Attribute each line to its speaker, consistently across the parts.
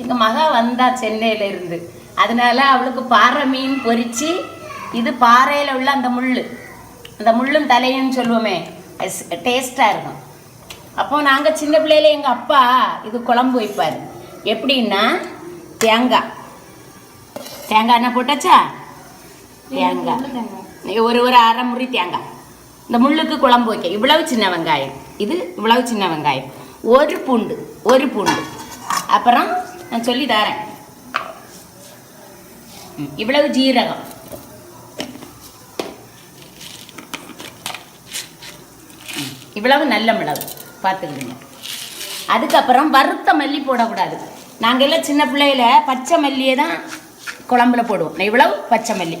Speaker 1: எங்கள் மகா வந்தா சென்னையில இருந்து, அதனால அவளுக்கு பாறை மீன் பொரிச்சு, இது பாறையில் உள்ள அந்த முள்ளும் தலையும் சொல்லுவோமே, டேஸ்டாக இருக்கும். அப்போ நாங்கள் சின்ன பிள்ளையில எங்கள் அப்பா இது குழம்பு வைப்பார். எப்படின்னா தேங்காய் என்ன போட்டாச்சா, தேங்காய் ஒரு அரை முறி தேங்காய், இந்த முள்ளுக்கு குழம்பு வைக்க இவ்வளவு சின்ன வெங்காயம், இது இவ்வளவு சின்ன வெங்காயம், ஒரு பூண்டு, அப்புறம் நான் சொல்லி தரேன், இவ்வளவு ஜீரகம், இவ்வளவு நல்ல மிளகு பார்த்துக்கிடுங்க. அதுக்கப்புறம் வறுத்த மல்லி போடக்கூடாது. நாங்கள் எல்லாம் சின்ன பிள்ளையில பச்சை மல்லியை தான் குழம்புல போடுவோம். இவ்வளவு பச்சை மல்லி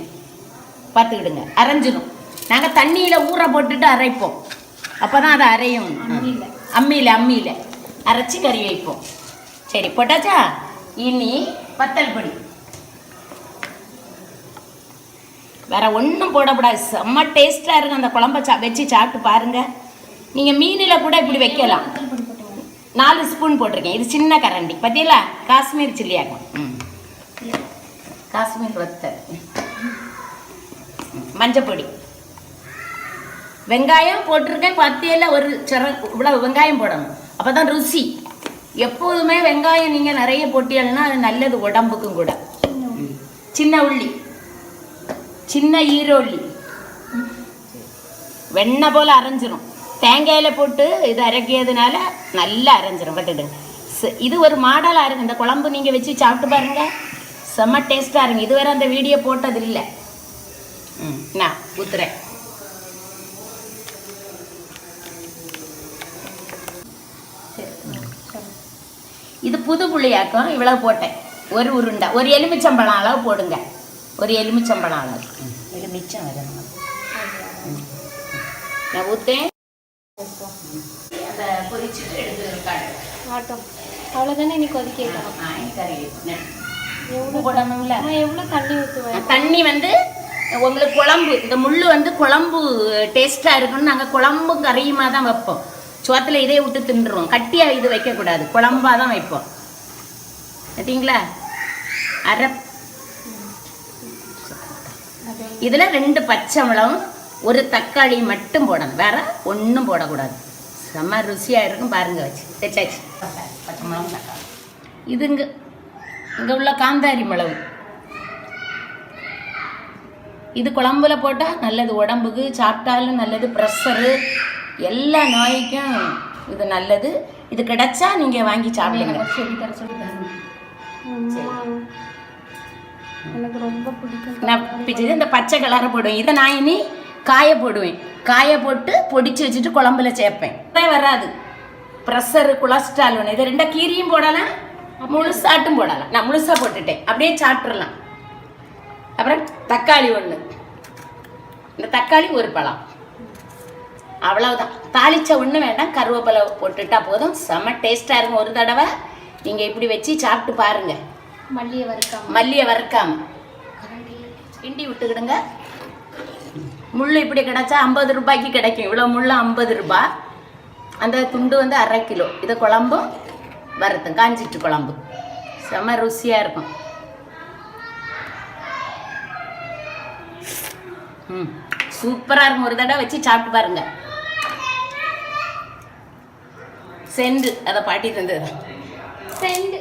Speaker 1: பார்த்துக்கிடுங்க, அரைஞ்சிடும். நாங்கள் தண்ணியில் ஊற போட்டுட்டு அரைப்போம், அப்போ தான் அதை அரையும். அம்மியில் அரைச்சி கறி வைப்போம். சரி போட்டாச்சா? இனி வத்தல் பொடி வேற ஒன்றும் போடக்கூடாது. செம்ம டேஸ்ட்டாக இருக்கும் அந்த குழம்ப வச்சு சாப்பிட்டு பாருங்கள். நீங்கள் மீனில் கூட இப்படி வைக்கலாம். 4 ஸ்பூன் போட்டிருக்கேன். இது சின்ன கரண்டி பார்த்தீங்களா, காஷ்மீர் சில்லியாகும். காஷ்மீர் வத்தல், மஞ்சப்பொடி, வெங்காயம் போட்டிருக்கேன். பத்தியில் ஒரு இவ்வளோ வெங்காயம் போடணும், அப்போ தான் ருசி. எப்போதுமே வெங்காயம் நீங்கள் நிறைய போட்டீங்கன்னா அது நல்லது உடம்புக்கும் கூட. சின்ன உள்ளி, சின்ன ஈரோள்ளி, வெண்ணெய் போல் அரைஞ்சிரும். தேங்காயில் போட்டு இது அரைக்கிறதுனால நல்லா அரைஞ்சிரும். பார்த்துடுங்க, இது ஒரு மாடலாக இருக்குது. இந்த குழம்பு நீங்கள் வச்சு சாப்பிட்டு பாருங்கள், செம்ம டேஸ்ட்டாக இருக்கும். இதுவரை அந்த வீடியோ போட்டது இல்லை. நான் ஊத்துறேன். இது புது புளியாக்கம். இவ்வளவு போட்டேன், ஒரு உருண்டை, ஒரு எலுமிச்சம்பழம் அளவு போடுங்க, ஒரு எலுமிச்சம்பழம் அளவு. எலுமிச்சம் வரணும். நான் ஊற்றேன். அந்த பொரிச்சுட்டு எடுத்துருக்காடு ஆட்டம் அவ்வளோதானே. நீ கொதிக்கலாம். எவ்வளோ போடணும்ல, எவ்வளோ தண்ணி ஊற்றுவேன். தண்ணி வந்து உங்களுக்கு குழம்பு, இந்த முள் குழம்பு டேஸ்ட்டாக இருக்குன்னு நாங்கள் குழம்பும் கறியுமா தான் வைப்போம். சோத்தில் இதே விட்டு தின்றுவோம். கட்டியாக இது வைக்கக்கூடாது, குழம்பாக தான் வைப்போம். பார்த்தீங்களா? இதில் 2 பச்சை மிளகும், ஒரு தக்காளி மட்டும் போடணும், வேற ஒன்றும் போடக்கூடாது. செம்ம ருசியாக இருக்கும் பாருங்க. வச்சாச்சு பச்சை மிளகும் தக்காளி. இது இங்கே உள்ள காந்தாரி மிளகு, இது குழம்புல போட்டால் நல்லது, உடம்புக்கு சாப்பிட்டாலும் நல்லது, ப்ரெஷரு எல்லா நோய்க்கும் இது நல்லது. இது கிடைச்சா நீங்கள் வாங்கி சாப்பிடுங்க. எனக்கு ரொம்ப பிடிக்கும். நான் இந்த பச்சை கலரை போடுவேன். இதை நான் இனி காய போடுவேன். காய போட்டு பொடிச்சு வச்சுட்டு குழம்புல சேர்ப்பேன். வராது ப்ரெஷரு, கொலஸ்ட்ரால் ஒன்று. இது 2 கீரியும் போடலாம், முழுசாட்டும் போடலாம். நான் முழுசாக போட்டுட்டேன், அப்படியே சாப்பிட்றலாம். அப்புறம் தக்காளி 1, இந்த தக்காளி ஒரு பழம், அவ்வளவுதான். தாளிச்ச ஒன்று வேண்டாம், கருவேப்பிலை போட்டுட்டா போதும். செம்ம டேஸ்ட்டாக இருக்கும். ஒரு தடவை நீங்கள் இப்படி வச்சு சாப்பிட்டு பாருங்கள். மல்லியை வறுக்காம கிண்டி விட்டுக்கிடுங்க. முள் இப்படி கிடச்சா 50 ரூபாய்க்கு கிடைக்கும். இவ்வளோ முள் 50 ரூபாய். அந்த துண்டு 1/2 கிலோ. இது குழம்பும் வறுத்தும், காஞ்சிட்டு குழம்பு செம்ம ருசியாக இருக்கும். சூப்பராக இருக்கும். ஒரு தடவை வச்சு சாப்பிட்டு பாருங்க. செண்டு அதை பாட்டி தந்தது. செண்டு